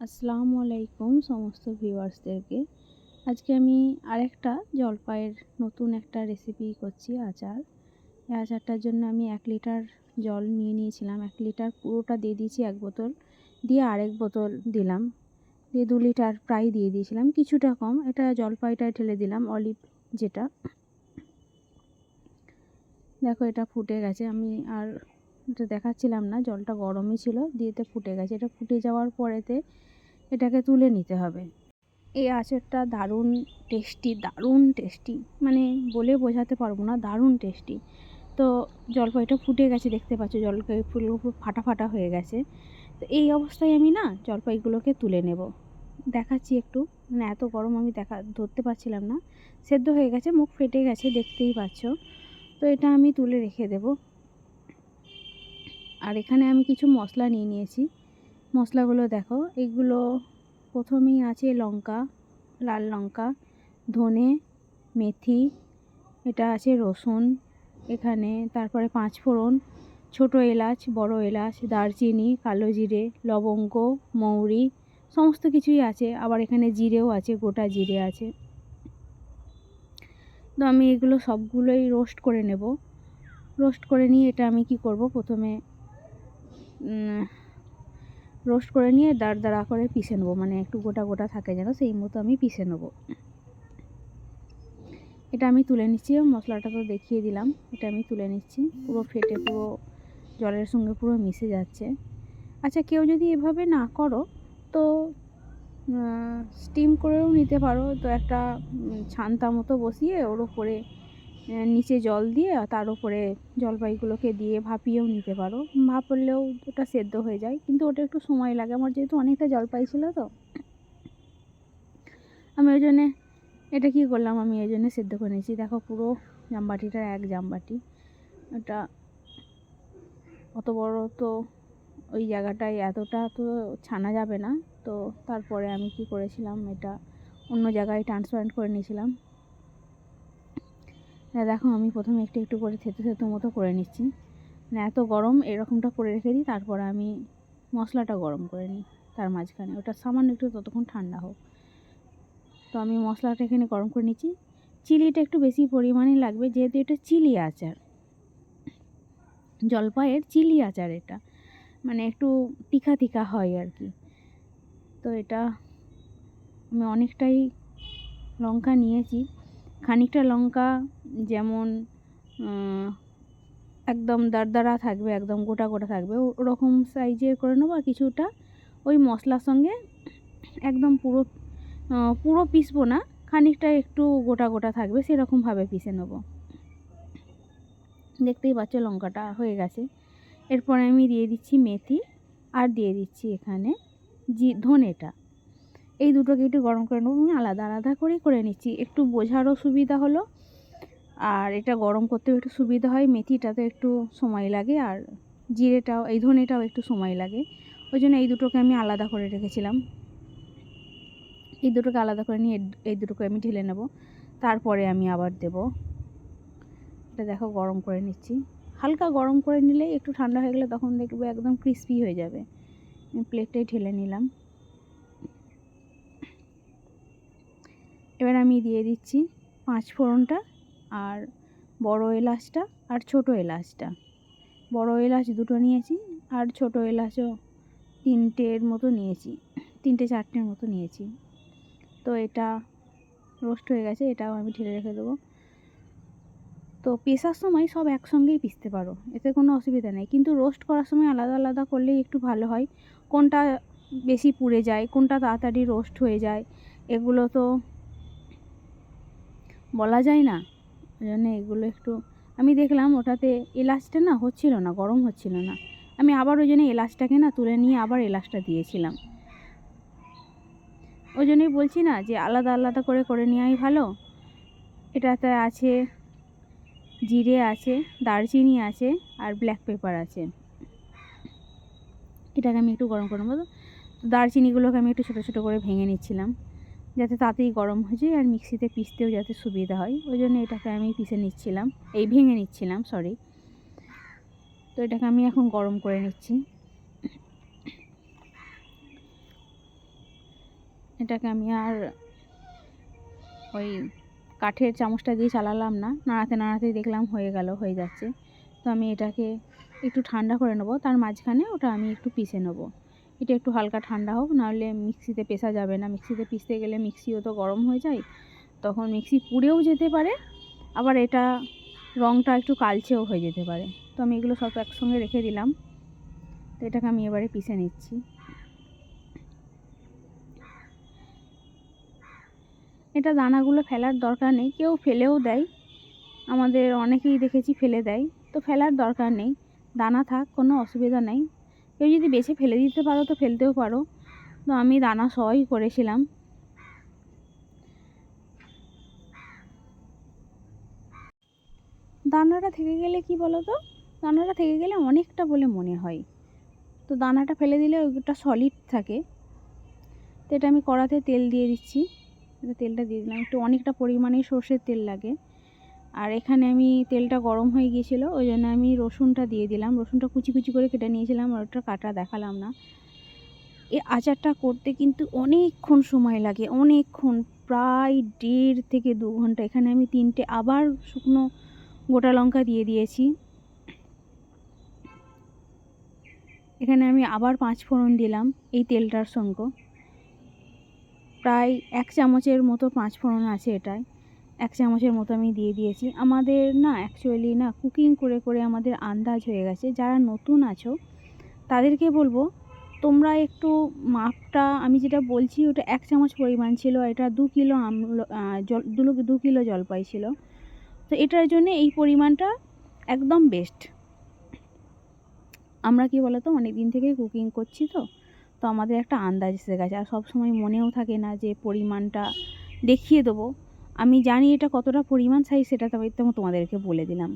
আসসালামু আলাইকুম সমস্ত ভিউয়ার্সদেরকে। আজকে আমি আরেকটা জলপাইয়ের নতুন একটা রেসিপি করছি, আচার। এই আচারটার জন্য আমি 1 লিটার জল নিয়ে নিয়েছিলাম। 1 লিটার পুরোটা দিয়ে দিয়েছি, 1 বোতল দিয়ে আরেক বোতল দিলাম, দিয়ে 2 লিটার প্রায় দিয়ে দিয়েছিলাম, কিছুটা কম। এটা জলপাইটা ঢেলে দিলাম, অলিভ যেটা। দেখো এটা ফুটে গেছে, আমি আর এটা দেখাচ্ছিলাম না, জলটা গরমই ছিল, দিয়েতে ফুটে গেছে। এটা ফুটে যাওয়ার পরেতে এটাকে তুলে নিতে হবে। এই আচারটা দারুণ টেস্টি, মানে বলে বোঝাতে পারবো না, দারুণ টেস্টি। তো জলপাইটা ফুটে গেছে, দেখতে পাচ্ছ জলপাই পুরো ফাটা ফাটা হয়ে গেছে। তো এই অবস্থায় আমি না জলপাইগুলোকে তুলে নেব, দেখাচ্ছি একটু। মানে এত গরম আমি ধরতে পারছিলাম না, সেদ্ধ হয়ে গেছে, মুখ ফেটে গেছে, দেখতেই পাচ্ছ। তো এটা আমি তুলে রেখে দেব। আর এখানে আমি কিছু মশলা নিয়ে নিয়েছি। মশলাগুলো দেখো, এগুলো প্রথমেই আছে লঙ্কা, লাল লঙ্কা, ধনে, মেথি, এটা আছে রসুন এখানে, তারপরে 5 ফোড়ন, ছোটো এলাচ, বড় এলাচ, দারচিনি, কালো জিরে, লবঙ্গ, মৌরি, সমস্ত কিছুই আছে। আবার এখানে জিরেও আছে, গোটা জিরে আছে। তো আমি এগুলো সবগুলোই রোস্ট করে নেব। রোস্ট করে নিয়ে এটা আমি কি করব, প্রথমে রোস্ট করে নিয়ে দাঁড়া করে পিষে নেবো, মানে একটু গোটা গোটা থাকে যেন, সেই মতো আমি পিষে নেবো। এটা আমি তুলে নিচ্ছি, মশলাটা তো দেখিয়ে দিলাম। এটা আমি তুলে নিচ্ছি, পুরো ফেটে পুরো জলের সঙ্গে পুরো মিশে যাচ্ছে। আচ্ছা, কেউ যদি এভাবে না করো তো স্টিম করেও নিতে পারো। তো একটা ছান্তা মতো বসিয়ে ওর ওপরে নিচে জল দিয়ে তার উপরে জলপাইগুলোকে দিয়ে ভাপিয়েও নিতে পারো। ভাপলেও ওটা সেদ্ধ হয়ে যায়, কিন্তু ওটা একটু সময় লাগে। আমার যেহেতু অনেকটা জলপাই ছিল, তো আমি ওই জন্যে এটা কী করলাম, আমি এই জন্যে সেদ্ধ করে নিয়েছি। দেখো পুরো জামবাটিটা 1 জামবাটি, এটা অত বড়, তো ওই জায়গাটায় এতটা তো ছানা যাবে না। তো তারপরে আমি কি করেছিলাম, এটা অন্য জায়গায় ট্রান্সপ্লান্ট করে নিয়েছিলাম। দেখো আমি প্রথমে একটু একটু করে থেতো মতো করে নিচ্ছি। মানে এত গরম, এরকমটা করে রেখে দিই, তারপরে আমি মশলাটা গরম করে নিই তার মাঝখানে। ওটা সামান্য একটু ততক্ষণ ঠান্ডা হোক। তো আমি মশলাটা এখানে গরম করে নিচ্ছি। চিলিটা একটু বেশি পরিমাণে লাগবে, যেহেতু এটা চিলি আচার, জলপাইয়ের চিলি আচার। এটা মানে একটু তিখা তিখা হয় আর কি। তো এটা আমি অনেকটাই লঙ্কা নিয়েছি। খানিকটা লঙ্কা যেমন একদম দারদারা থাকবে, একদম গোটা গোটা থাকবে, ওরকম সাইজের করে নেবো। আর কিছুটা ওই মশলার সঙ্গে একদম পুরো পিসবো না, খানিকটা একটু গোটা গোটা থাকবে, সেরকমভাবে পিষে নেবো। দেখতেই পাচ্ছ লঙ্কাটা হয়ে গেছে। এরপরে আমি দিয়ে দিচ্ছি মেথি, আর দিয়ে দিচ্ছি এখানে ধনেটা। এই দুটোকে একটু গরম করে নেবো। আমি আলাদা আলাদা করেই করে নিচ্ছি, একটু বোঝারও সুবিধা হলো, আর এটা গরম করতেও একটু সুবিধা হয়। মেথিটাতে একটু সময় লাগে, আর জিরেটাও, এই ধনেটাও একটু সময় লাগে। ওই জন্য এই দুটোকে আমি আলাদা করে রেখেছিলাম। এই দুটোকে আলাদা করে নিয়ে এই দুটোকে আমি ঢেলে নেব, তারপরে আমি আবার দেব। এটা দেখো গরম করে নিচ্ছি, হালকা গরম করে নিলে, একটু ঠান্ডা হয়ে গেলে তখন দেখবে একদম ক্রিস্পি হয়ে যাবে। আমি প্লেটটাই ঢেলে নিলাম। এবার আমি দিয়ে দিচ্ছি 5 ফোড়নটা, আর বড় এলাচটা, আর ছোট এলাচটা। বড় এলাচ 2টো নিয়েছি, আর ছোট এলাচও 3টের মতো নিয়েছি, 3-4টের মতো নিয়েছি। তো এটা রোস্ট হয়ে গেছে, এটাও আমি ঢেলে রেখে দেবো। তো পেষার সময় সব একসঙ্গেই পিষতে পারো, এতে কোনো অসুবিধা নেই, কিন্তু রোস্ট করার সময় আলাদা আলাদা করলেই একটু ভালো হয়। কোনটা বেশি পুড়ে যায়, কোনটা তাড়াতাড়ি রোস্ট হয়ে যায়, এগুলো তো বলা যায় না। ওই জন্য এগুলো একটু, আমি দেখলাম ওটাতে এলাচটা না হচ্ছিল না, গরম হচ্ছিল না। আমি আবার ওই জন্য এলাচটাকে না তুলে নিয়ে আবার এলাচটা দিয়েছিলাম। ওই জন্যই বলছি না যে আলাদা আলাদা করে করে নেওয়াই ভালো। এটাতে আছে জিরে আছে, দারচিনি আছে, আর ব্ল্যাক পেপার আছে। এটাকে আমি একটু গরম করে নেবো। তো দারচিনিগুলোকে আমি একটু ছোটো ছোটো করে ভেঙে নিচ্ছিলাম, যাতে তাড়াতাড়ি গরম হয়ে যায়, আর মিক্সিতে পিষতেও যাতে সুবিধা হয়। ওই জন্য এটাকে আমি ভেঙে নিচ্ছিলাম, সরি। তো এটাকে আমি এখন গরম করে নিচ্ছি। এটাকে আমি আর ওই কাঠের চামচটা দিয়ে চালালাম না, নাড়াতে নাড়াতে দেখলাম হয়ে যাচ্ছে। তো আমি এটাকে একটু ঠান্ডা করে নেবো, তার মাঝখানে ওটা আমি একটু পিষে নেবো। এটা একটু হালকা ঠান্ডা হোক, নাহলে মিক্সিতে পেষা যাবে না। মিক্সিতে পিষতে গেলে মিক্সিও তো গরম হয়ে যায়, তখন মিক্সি পুড়েও যেতে পারে, আবার এটা রঙটা একটু কালচেও হয়ে যেতে পারে। তো আমি এগুলো সব একসঙ্গে রেখে দিলাম। তো এটাকে আমি এবারে পিষে নিচ্ছি। এটা দানাগুলো ফেলার দরকার নেই, কেউ ফেলেও দেয়, আমাদের অনেকেই দেখেছি ফেলে দেয়, তো ফেলার দরকার নেই, দানা থাক, কোনো অসুবিধা নেই। কেউ যদি বেছে ফেলে দিতে পারো তো ফেলতেও পারো, তো আমি দানা সহই করেছিলাম। দানাটা থেকে গেলে কি বলো তো, দানাটা থেকে গেলে অনেকটা বলে মনে হয়, তো দানাটা ফেলে দিলে ওইটা সলিড থাকে। তো এটা আমি কড়াতে তেল দিয়ে দিচ্ছি, এটা তেলটা দিয়ে দিলাম, একটু অনেকটা পরিমাণে সর্ষের তেল লাগে। আর এখানে আমি তেলটা গরম হয়ে গিয়েছিলো, ওই জন্য আমি রসুনটা দিয়ে দিলাম। রসুনটা কুচি কুচি করে কেটে নিয়েছিলাম, আর ওটা কাটা দেখালাম না। এই আচারটা করতে কিন্তু অনেকক্ষণ সময় লাগে, অনেকক্ষণ, প্রায় 1.5 থেকে 2 ঘন্টা। এখানে আমি 3টে আবার শুকনো গোটা লঙ্কা দিয়ে দিয়েছি। এখানে আমি আবার 5 ফোড়ন দিলাম এই তেলটার সঙ্গে, প্রায় 1 চামচের মতো 5 ফোড়ন আছে এটায়, 1 চামচের মতো আমি দিয়ে দিয়েছি। আমাদের না অ্যাকচুয়ালি না কুকিং করে করে আমাদের আন্দাজ হয়ে গেছে। যারা নতুন আছো তাদেরকে বলবো, তোমরা একটু মাপটা, আমি যেটা বলছি ওটা 1 চামচ পরিমাণ ছিল, এটা 2 কিলো জল, 2 কিলো জলপাই ছিল। তো এটার জন্য এই পরিমাণটা একদম বেস্ট। আমরা কি বলতো অনেক দিন থেকেই কুকিং করছি, তো তো আমাদের একটা আন্দাজ এসে গেছে, আর সব সময় মনেও থাকে না যে পরিমাণটা দেখিয়ে দেবো। আমি জানি এটা কতটা পরিমাণ সাইজ, সেটা তোমাদেরকে বলে দিলাম।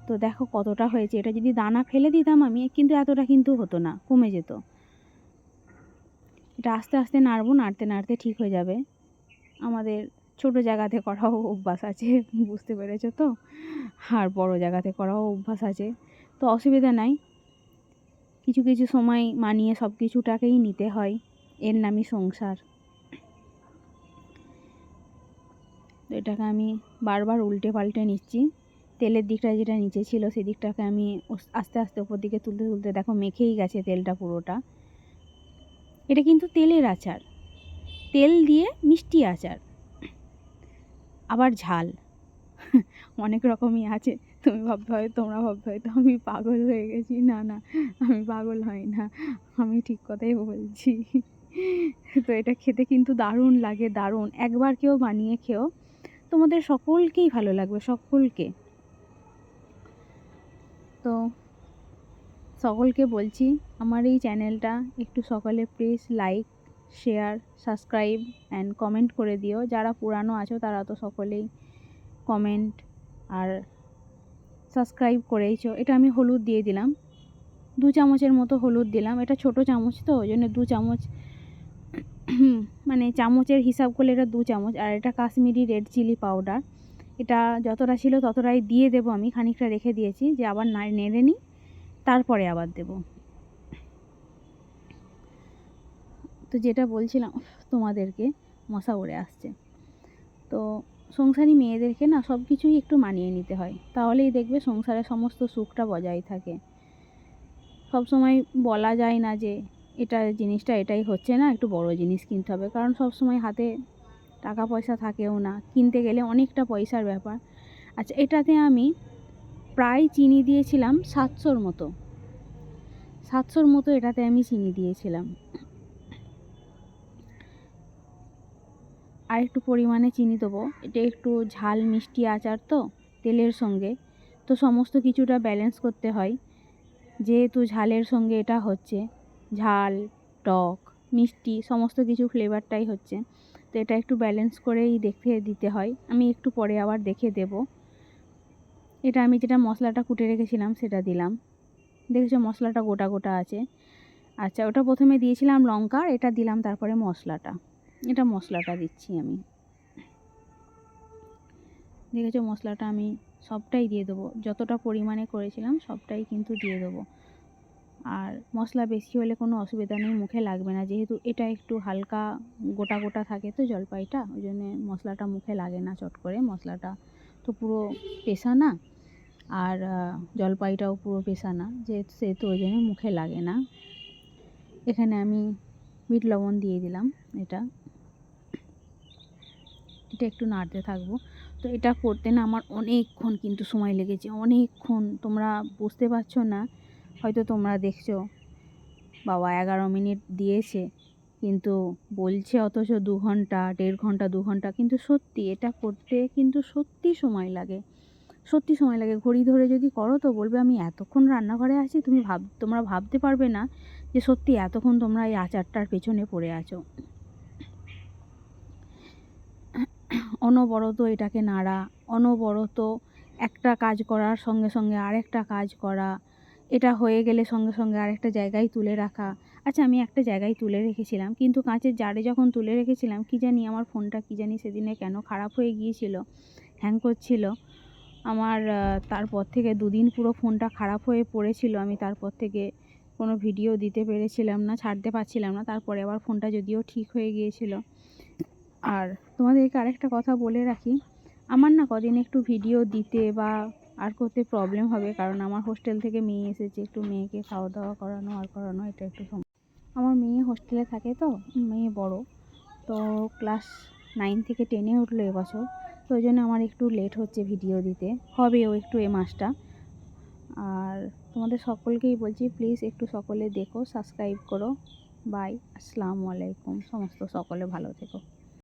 তো দেখো কতটা হয়েছে। এটা যদি দানা ফেলে দিতাম আমি, কিন্তু এতটা কিন্তু হতো না, কমে যেত। এটা আস্তে আস্তে নাড়বো, নাড়তে নাড়তে ঠিক হয়ে যাবে। আমাদের ছোট জায়গাতে করাও অভ্যাস আছে, বুঝতে পেরেছো তো, আর বড় জায়গাতে করাও অভ্যাস আছে, তো অসুবিধা নাই। কিছু কিছু সময় মানিয়ে সব কিছুটাকেই নিতে হয়, এর নামই সংসার। তো এটাকে আমি বারবার উল্টে পাল্টে নিচ্ছি। তেলের দিকটা যেটা নিচে ছিল সেদিকটাকে আমি আস্তে আস্তে ওপর দিকে তুলতে তুলতে দেখো মেখেই গেছে তেলটা পুরোটা। এটা কিন্তু তেলের আচার, তেল দিয়ে মিষ্টি আচার, আবার ঝাল অনেক রকমই আছে। তোমরা ভাববে হয়তো আমি পাগল হয়ে গেছি। না না, আমি পাগল হই না, আমি ঠিক কথাই বলছি। তো এটা খেতে কিন্তু দারুণ লাগে, দারুণ। একবার কেউ বানিয়ে খেও, তোমাদের সকলকেই ভালো লাগবে, সকলকে। তো সকলকে বলছি আমার এই চ্যানেলটা একটু সকলে please like, share, subscribe and comment করে দিও। যারা পুরানো আছো তারা তো সকলেই কমেন্ট আর সাবস্ক্রাইব করেইছো। এটা আমি হলুদ দিয়ে দিলাম, 2 চামচের মতো হলুদ দিলাম। এটা ছোট চামচ তো ওই জন্য 2 চামচ, মানে চামচের হিসাব করলে এটা 2 চামচ। আর এটা কাশ্মীরি রেড চিলি পাউডার, এটা যতটা ছিল ততটাই দিয়ে দেবো আমি, খানিকটা রেখে দিয়েছি যে আবার নেড়ে নিই, তারপরে আবার দেব। তো যেটা বলছিলাম তোমাদেরকে, মশা উড়ে আসছে। তো সংসারী মেয়েদেরকে না সব কিছুই একটু মানিয়ে নিতে হয়, তাহলেই দেখবে সংসারের সমস্ত সুখটা বজায় থাকে। সব সময় বলা যায় না যে এটা জিনিসটা এটাই হচ্ছে না, একটু বড় জিনিস কিনতে হবে, কারণ সব সময় হাতে টাকা পয়সা থাকেও না, কিনতে গেলে অনেকটা পয়সার ব্যাপার। আচ্ছা, এটাতে আমি প্রায় চিনি দিয়েছিলাম 700-র মতো, 700-র মতো এটাতে আমি চিনি দিয়েছিলাম। আর একটু পরিমাণে চিনি দেবো, এটা একটু ঝাল মিষ্টি আচার তো তেলের সঙ্গে, তো সমস্ত কিছুটা ব্যালেন্স করতে হয়। যেহেতু ঝালের সঙ্গে এটা হচ্ছে, ঝাল, টক, মিষ্টি সমস্ত কিছু ফ্লেভারটাই হচ্ছে, তো এটা একটু ব্যালেন্স করেই দেখে দিতে হয়। আমি একটু পরে আবার দেখে দেব। এটা আমি যেটা মশলাটা কুটে রেখেছিলাম সেটা দিলাম, দেখেছো মশলাটা গোটা গোটা আছে। আচ্ছা, ওটা প্রথমে দিয়েছিলাম লঙ্কা, এটা দিলাম তারপরে মশলাটা, এটা মশলাটা দিচ্ছি আমি। দেখেছো মশলাটা আমি সবটাই দিয়ে দেবো, যতটা পরিমাণে করেছিলাম সবটাই কিন্তু দিয়ে দেবো। আর মশলা বেশি হলে কোনো অসুবিধা নেই, মুখে লাগবে না, যেহেতু এটা একটু হালকা গোটা গোটা থাকে তো জলপাইটা, ওই জন্যে মশলাটা মুখে লাগে না চট করে। মশলাটা তো পুরো পেশা না, আর জলপাইটাও পুরো পেশা না, সেহেতু ওই জন্য মুখে লাগে না। এখানে আমি বিট লবণ দিয়ে দিলাম। এটা একটু নাড়তে থাকবো। তো এটা করতে না আমার অনেকক্ষণ কিন্তু সময় লেগেছে, অনেকক্ষণ। তোমরা বুঝতে পারছো না, হয়তো তোমরা দেখছো বাবা 11 মিনিট দিয়েছে, কিন্তু বলছে অথচ 2 ঘন্টা, 1.5 ঘন্টা, 2 ঘন্টা। কিন্তু সত্যি এটা করতে কিন্তু সত্যি সময় লাগে, সত্যি সময় লাগে। ঘড়ি ধরে যদি করো তো বলবে আমি এতক্ষণ রান্নাঘরে আছি। তোমরা ভাবতে পারবে না যে সত্যি এতক্ষণ তোমরা এই আচারটার পেছনে পড়ে আছো। অনবরত এটাকে নাড়া, অনবরত একটা কাজ করার সঙ্গে সঙ্গে আরেকটা কাজ করা, এটা হয়ে গেলে সঙ্গে সঙ্গে আরেকটা জায়গায় তুলে রাখা। আচ্ছা, আমি একটা জায়গায় তুলে রেখেছিলাম, কিন্তু কাঁচের জারে যখন তুলে রেখেছিলাম, কী জানি আমার ফোনটা কী জানি সেদিনে কেন খারাপ হয়ে গিয়েছিল, হ্যাং করছিল আমার। তারপর থেকে 2 দিন পুরো ফোনটা খারাপ হয়ে পড়েছিল। আমি তারপর থেকে কোনো ভিডিও দিতে পেরেছিলাম না, ছাড়তে পারছিলাম না। তারপরে আবার ফোনটা যদিও ঠিক হয়ে গিয়েছিল। আর তোমাদেরকে আরেকটা কথা বলে রাখি, আমার না কদিন একটু ভিডিও দিতে বা আর করতে প্রবলেম হবে, কারণ আমার হোস্টেল থেকে মেয়ে এসেছে, একটু মেয়েকে খাওয়া দাওয়া করানো আর করানো, এটা একটু আমার মেয়ে হোস্টেলে থাকে তো, মেয়ে বড়, তো ক্লাস 9 থেকে 10-এ উঠলো এবছর। তো ওই জন্য আমার একটু লেট হচ্ছে ভিডিও দিতে, হবেও একটু এ মাসটা। আর তোমাদের সকলকেই বলছি প্লিজ একটু সকলে দেখো, সাবস্ক্রাইব করো। বাই, আসসালামু আলাইকুম। সকলে ভালো থেকো।